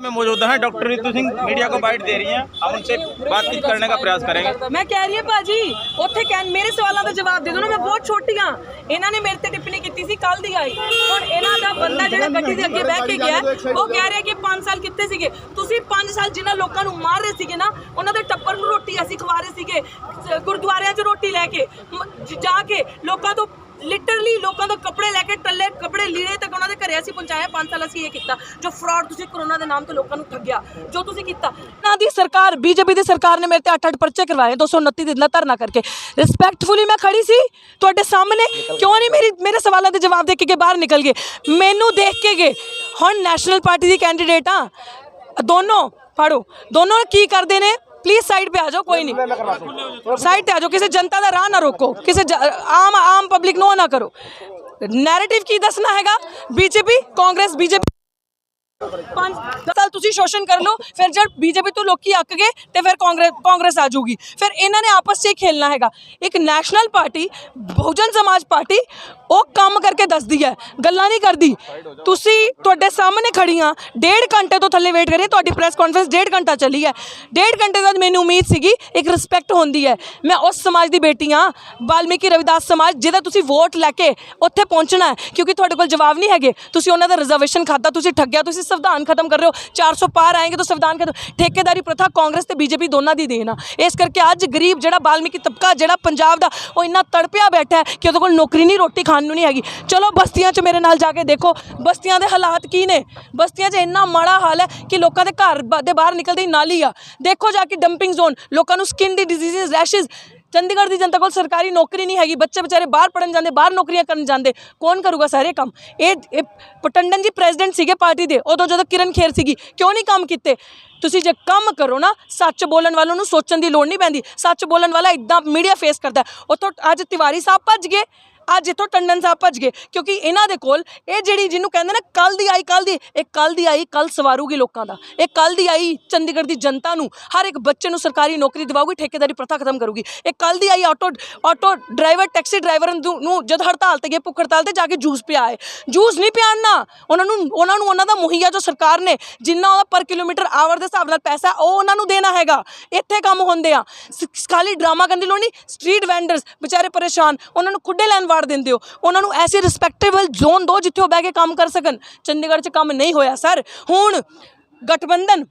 में मौजूद हैं डॉक्टर रितु सिंह मीडिया को बाइट दे रही हैं। हम उनसे बातचीत करने का प्रयास करेंगे। मैं कह रही है भाजी उत्थे कैन मेरे सवालों का जवाब दे दो ना। मैं बहुत छोटी हाँ। इन्हों ने मेरे ते टिप्पणी की सी कल दी आई। हुण इन्हां दा बंदा जिहड़ा गड्डी दे अगे बह के गया वो कह रहा कि 5 साल कित्थे सीगे तुसीं 5 साल जिन्हां लोकां नूं मार रहे सीगे ना उन्हां दे टप्पर नूं रोटी असीं खवा रहे सीगे गुरुद्वारियां 'च रोटी लैके जाके लोकां तो लिटरली लोगों के कपड़े लैके टल्ले कपड़े लीड़े तक उन्होंने घरे असीं पहुँचाया। 5 साल असीं ये किया जो फ्रॉड तुसीं कोरोना के नाम तो लोगों को ठग्या जो तुसीं किया ना दी सरकार बीजेपी की सरकार ने मेरे ते 8-8 पर्चे करवाए 229 दिन का धरना करके। रिस्पैक्टफुली मैं खड़ी सी तुहाडे सामने क्यों नहीं मेरे सवालों के जवाब दे के बाहर निकल गए मैनू देख के गए। हुण नैशनल पार्टी की कैंडीडेट हाँ दोनों पढ़ो दोनों की करते हैं। प्लीज साइड पे आ जाओ कोई नहीं साइड पे आ जाओ किसी जनता का राह ना रोको किसी आम पब्लिक नो ना करो। नैरेटिव की दसना हैगा बीजेपी कांग्रेस बीजेपी 5 साल तुसी शोषण कर लो फिर जब बीजेपी तो लोग अक गए तो फिर कांग्रेस आ जाऊगी फिर इन्होंने आपस से खेलना हैगा। एक national party Bahujan Samaj party वो काम करके दसदी है गल्लां नहीं करदी। तुसी तुहाडे सामने खड़ी हाँ 1.5 घंटे तो थले वेट करिए तुहाडी प्रेस कॉन्फ्रेंस 1.5 घंटा चली है। 1.5 घंटे बाद मैनूं उम्मीद सीगी एक रिस्पैक्ट होंदी है। मैं उस समाज की बेटी हाँ वाल्मीकि रविदास समाज जिहदा तुसी वोट लैके उत्थे पहुँचना है क्योंकि तुहाडे कोल जवाब नहीं हैगे। तुसी उन्हां दा रिजर्वेशन खाता तुसी ठग्या तुसी संविधान खत्म कर रहे हो 400 पार आएंगे तो संविधान खत्म। ठेकेदारी प्रथा कांग्रेस ते बीजेपी दोनों की देन आ। इस करके अज गरीब जिहड़ा वाल्मीकि तबका जिहड़ा पंजाब दा वो इन्ना तड़पिया बैठा है कि उहदे कोल नौकरी नहीं रोटी खाण नूं नहीं हैगी। चलो बस्तियां च मेरे नाल जाके देखो बस्तियां दे हालात की ने। बस्तियां च इन्ना माड़ा हाल है कि लोगों के घर दे बाहर निकलते ही नाली आ। देखो जाके डंपिंग जोन लोगों को स्किन दी डिजीज़ रैशिज। चंडीगढ़ की जनता को सरकारी नौकरी नहीं हैगी बच्चे बेचारे बाहर पढ़न जाते बाहर नौकरियां करन जाते कौन करूगा सारे काम। ये टंडन जी प्रेजिडेंट सीगे पार्टी के उदों जो किरण खेर सीगी क्यों नहीं काम किए। तुसी जे काम करो ना सच बोलन वालों नूं सोचण दी लोड़ नहीं पैंदी। सच बोलन वाला इदां मीडिया फेस करता है। उतों अज तिवारी साहब भज गए अज इतों टंडन साहब भज गए क्योंकि इन्हां दे कोल ये जिहड़ी जिन्हों कहंदे ना कल दी आई कल दी आई कल सवारूगी लोगों का। एक कल दी आई चंडीगढ़ की जनता नूं हर एक बच्चे नूं सरकारी नौकरी दिवाऊगी ठेकेदारी प्रथा खत्म करूगी। एक कल दी आई ऑटो ड्राइवर टैक्सी ड्राइवर नूं जद हड़ताल ते गए भुख हड़ताल ते जाके जूस पियाए जूस नहीं पियाना उन्होंने दा मुहैया जो सरकार ने जिन्ना पर किलोमीटर आवर के हिसाब नाल पैसा उन्होंने देना हैगा। इत्थे काम होंदे आ खाली ड्रामा करने की लोड़ नहीं। स्ट्रीट वेंडर्स बेचारे परेशान उन्होंने खुडे लैन वाड़ देंदे हो उन्होंने ऐसे रिस्पैक्टेबल जोन दो जिथे वो बह के काम कर सकन। चंडीगढ़ च काम नहीं होया सर। हुण गठबंधन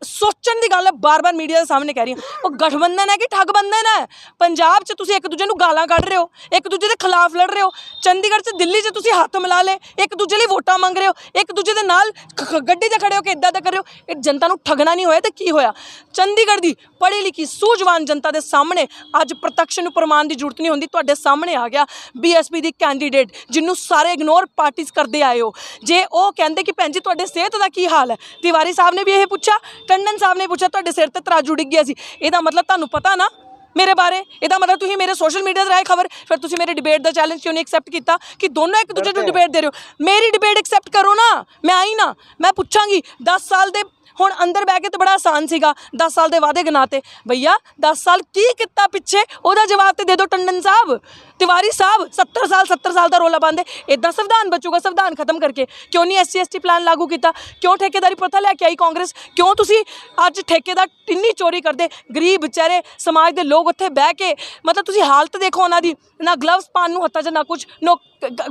सोचण की गल बार बार मीडिया के सामने कह रही हूँ वो गठबंधन है कि ठगबंधन है। पंजाब च तुसीं एक दूजे नूं गालां कढ़ रहे हो एक दूजे के खिलाफ लड़ रहे हो। चंडीगढ़ च दिल्ली च तुसीं हत्थ मिला ले एक दूजे लिए वोटां मंग रहे हो एक दूजे के नाल गड्डी ते खड़े हो कि इदां दा कर रहे हो। ये जनता नूं ठगना नहीं होया तो की होया। चंडीगढ़ की पढ़ी लिखी सूझवान जनता के सामने अज प्रत्यक्ष नूं प्रमाण की जरूरत नहीं होंदी तुहाडे सामने आ गया BSP की कैंडीडेट जिन्हों सारे इग्नोर पार्टीज करते आए हो। जे वो कहते कि भैन जी तुहाडे सेहत का की हाल है तिवारी साहब ने भी यही पूछा टंडन साहब ने पूछा तुहाडे सिर ते तराजू डिग गया सी। इहदा मतलब तुहानूं पता ना मेरे बारे इहदा मतलब तुसीं मेरे सोशल मीडिया राह खबर फिर तुसीं मेरे डिबेट का चैलेंज क्यों नहीं एक्सैप्ट किया कि दोनों एक दूसरे को डिबेट दे रहे हो। मेरी डिबेट एक्सैप्ट करो ना मैं आई ना मैं पूछांगी 10 साल दे हुण अंदर बह के तो बड़ा आसान सीगा 10 साल के वादे गिनाते भैया 10 साल की किता पिछे उहदा जवाब तो दे दो टंडन साहब तिवारी साहब 70 साल का रोला पाते इदा संविधान बचूगा। संविधान खत्म करके क्यों नहीं SC ST प्लान लागू किया क्यों ठेकेदारी प्रथा लैके आई कांग्रेस क्यों तुसी अज ठेकेदार टिन्नी चोरी करते गरीब बेचारे समाज के लोग उत्थे बह के मतलब तुसी हालत देखो उन्होंने ना ग्लव्स पान नूं हत्थां च ना कुछ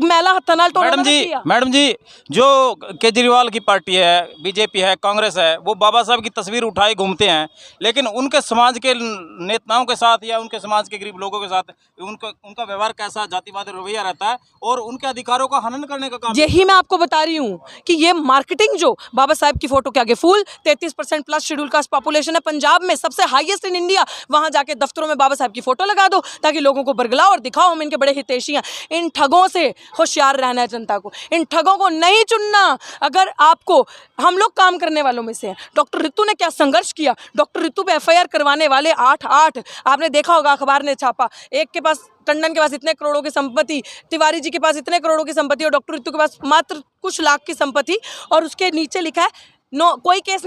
मैला हत्थां नाल मैडम जी जो केजरीवाल की पार्टी है BJP है कांग्रेस है वो बाबा साहब की तस्वीर उठाए घूमते हैं लेकिन उनके समाज के नेताओं के साथ या उनके समाज के गरीब लोगों के साथ उनका व्यवहार कैसा जातिवादी रवैया रहता है और उनके अधिकारों का हनन करने का काम। यही मैं आपको बता रही हूँ कि ये मार्केटिंग जो बाबा साहब की फोटो के आगे फूल 33% प्लस शेड्यूल कास्ट पॉपुलेशन है पंजाब में सबसे हाईएस्ट इन इंडिया वहाँ जाके दफ्तरों में बाबा साहब की फोटो लगा दो ताकि लोगों को बरगलाओ और दिखाओ हम इनके बड़े हितैषी हैं। इन ठगों से होशियार रहना है जनता को इन ठगों को नहीं चुनना। अगर आपको हम लोग काम करने वालों में से हैं डॉक्टर रितु ने क्या संघर्ष किया डॉक्टर रितु पे FIR करवाने वाले 8 आपने देखा होगा अखबार ने छापा। एक के पास टंडन के पास इतने करोड़ों की संपत्ति तिवारी जी के पास इतने करोड़ों की संपत्ति और डॉक्टर रितु के पास मात्र कुछ लाख की संपत्ति और उसके नीचे लिखा है नो कोई केस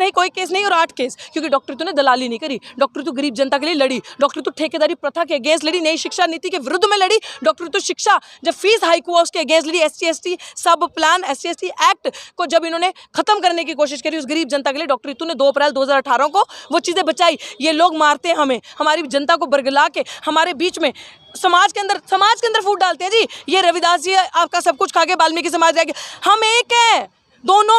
नहीं और 8 केस, क्योंकि डॉक्टर रितु ने दलाली नहीं करी, डॉक्टर रितु गरीब जनता के लिए लड़ी, डॉक्टर रितु ठेकेदारी प्रथा के अगेंस्ट लड़ी, नई शिक्षा नीति के विरुद्ध में लड़ी, डॉक्टर रितु शिक्षा जब फीस हाइक हुआ उसके अगेंस्ट लड़ी, SC/ST सब प्लान SC/ST एक्ट को जब इन्होंने खत्म करने की कोशिश करी उस गरीब जनता के लिए, डॉक्टर रितु ने 2 अप्रैल 2018 को वो चीज़ें बचाई। ये लोग मारते हैं हमें, हमारी जनता को बरगला के हमारे बीच में समाज के अंदर फूट डालते हैं जी। ये रविदास जी आपका सब कुछ खा के वाल्मीकि समाज जाएगा, हम एक हैं दोनों,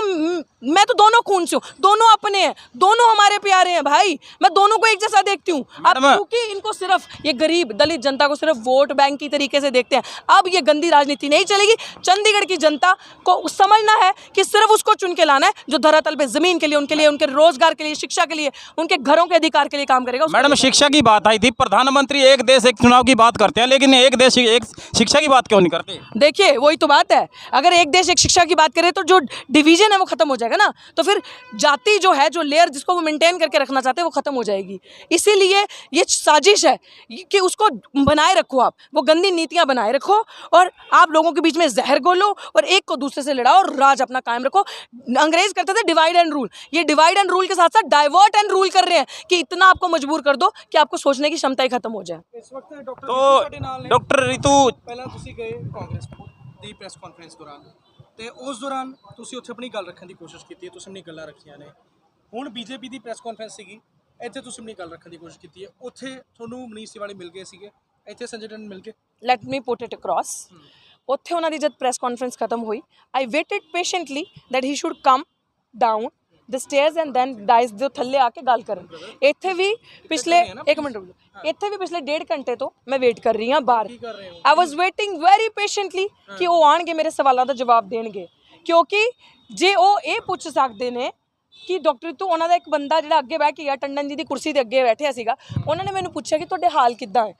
मैं तो दोनों खून से हूँ, दोनों अपने हैं, दोनों हमारे प्यारे हैं भाई, मैं दोनों को एक जैसा देखती हूँ। अब क्योंकि इनको सिर्फ ये गरीब दलित जनता को सिर्फ वोट बैंक की तरीके से देखते हैं, अब ये गंदी राजनीति नहीं चलेगी। चंडीगढ़ की जनता को समझना है कि सिर्फ उसको चुन के लाना है जो धरातल पे जमीन के लिए, उनके लिए, उनके रोजगार के लिए, शिक्षा के लिए, उनके घरों के अधिकार के लिए काम करेगा। मैडम शिक्षा की बात आई थी, प्रधानमंत्री एक देश एक चुनाव की बात करते हैं, लेकिन एक देश एक शिक्षा की बात क्यों नहीं करते? देखिए वही तो बात है, अगर एक देश एक शिक्षा की बात करें तो जो डिवीजन है वो खत्म हो जाएगा ना, तो फिर जाति जो है, जो लेयर जिसको वो मेंटेन करके रखना चाहते हैं वो खत्म हो जाएगी। इसीलिए ये साजिश है कि उसको बनाए रखो, आप वो गंदी नीतियां बनाए रखो और आप लोगों के बीच में जहर घोलो और एक को दूसरे से लड़ाओ और राज अपना कायम रखो। अंग्रेज करते थे डिवाइड एंड रूल, ये डिवाइड एंड रूल के साथ साथ डाइवर्ट एंड रूल कर रहे हैं कि इतना आपको मजबूर कर दो कि आपको सोचने की क्षमता ही खत्म हो जाए। इस वक्त डॉक्टर रितु ਪਹਿਲਾਂ ਤੁਸੀਂ ਗਏ ਕਾਂਗਰਸ ਦੀ ਪ੍ਰੈਸ ਕਾਨਫਰੰਸ ਦੌਰਾਨ ਤੇ ਉਸ ਦੌਰਾਨ ਤੁਸੀਂ ਉੱਥੇ ਆਪਣੀ ਗੱਲ ਰੱਖਣ ਦੀ ਕੋਸ਼ਿਸ਼ ਕੀਤੀ ਹੈ, ਤੁਸੀਂ ਆਪਣੀ ਗੱਲਾਂ ਰੱਖੀਆਂ ਨੇ। ਹੁਣ ਬੀਜੇਪੀ ਦੀ ਪ੍ਰੈਸ ਕਾਨਫਰੰਸ ਸੀਗੀ, ਇੱਥੇ ਤੁਸੀਂ ਆਪਣੀ ਗੱਲ ਰੱਖਣ ਦੀ ਕੋਸ਼ਿਸ਼ ਕੀਤੀ ਹੈ, ਉੱਥੇ ਤੁਹਾਨੂੰ ਮਨੀਸ਼ ਤਿਵਾੜੀ ਮਿਲ ਗਏ ਸੀਗੇ, ਇੱਥੇ ਸੰਜੇ ਟੰਡਨ ਮਿਲ ਗਏ। Let me put it across, ਉੱਥੇ ਉਹਨਾਂ ਦੀ ਜਦ ਪ੍ਰੈਸ ਕਾਨਫਰੰਸ ਖਤਮ ਹੋਈ, I waited patiently that he should come down the stairs and then dais जो थल्ले आके गल करन। इत्थे भी पिछले एक मिनट रुक, इत्थे भी पिछले 1.5 घंटे तो मैं वेट कर रही हाँ बाहर। I was waiting very patiently कि वो आणगे मेरे सवालों का जवाब देणगे, क्योंकि जे वो ये पुछ सकते ने कि डॉक्टर रितु उन्होंने एक बंदा जो अगे बह के गया टंडन जी की कुर्सी के अगे बैठा सीगा, उन्होंने मैंने पूछा कि तुहाडे हाल किद्दां है,